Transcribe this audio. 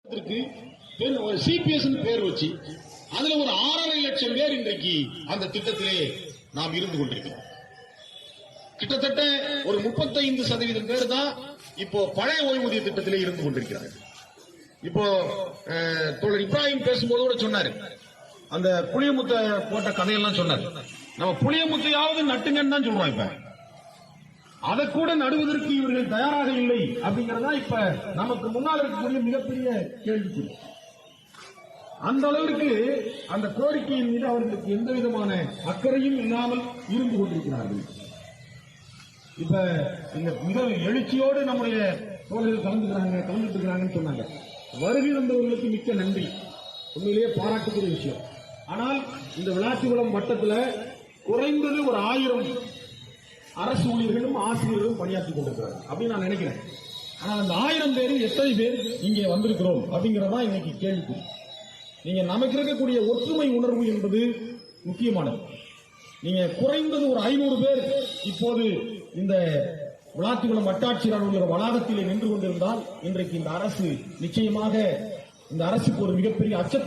ஒரு சிபிஎஸ் பேர் வச்சு அதுல ஒரு 6.5 லட்சம் பேர் இன்றைக்கு அந்த திட்டத்திலே நாம் இருந்து கொண்டிருக்கிறோம். கிட்டத்தட்ட ஒரு 35% பேர் தான் இப்போ பழைய ஓய்வூதிய திட்டத்திலே இருந்து கொண்டிருக்கிறார்கள். இப்போ தோழர் இப்ராஹிம் பேசும்போது கூட சொன்னாரு, அந்த புளியமுத்தை போட்ட கதையெல்லாம் சொன்னார். நம்ம புளியமுத்தையாவது நட்டுங்கன்னு தான் சொல்றோம். இப்ப அதை கூட நடுவதற்கு இவர்கள் தயாராக இல்லை அப்படிங்கறதா இப்ப நமக்கு முன்னால் இருக்கக்கூடிய மிகப்பெரிய கேள்வி. அந்த அளவிற்கு அந்த கோரிக்கையின் மீது அவர்களுக்கு எந்த விதமான அக்கறையும் இல்லாமல் இருந்து கொண்டிருக்கிறார்கள். இப்ப இந்த மிக எழுச்சியோடு நம்முடைய தோழர்கள் கலந்துட்டு இருக்கிறாங்கன்னு சொன்னாங்க. வருகை வந்தவர்களுக்கு மிக்க நன்றி, உண்மையிலேயே பாராட்டுக்குரிய விஷயம். ஆனால் இந்த விளாத்திகுளம் வட்டத்தில் குறைந்தது ஒரு 1000 அரசு ஊழியர்களும் ஆசிரியர்களும் பணியாற்றிக் கொண்டிருக்கிறார்கள் அப்படின்னு நான் நினைக்கிறேன். ஆனால் அந்த 1000 பேரில் எத்தனை பேர் இங்கே வந்திருக்கிறோம் அப்படிங்கறதா இன்னைக்கு கேள்வி. நீங்க நமக்கு இருக்கக்கூடிய ஒற்றுமை உணர்வு என்பது முக்கியமானது. நீங்க குறைந்தது ஒரு 500 பேர் இப்போது இந்த விளாத்திகுளம் வட்டாட்சியர் அலுவலக வளாகத்திலே நின்று கொண்டிருந்தால் இன்றைக்கு இந்த அரசு நிச்சயமாக இந்த அரசுக்கு ஒரு மிகப்பெரிய அச்சத்தை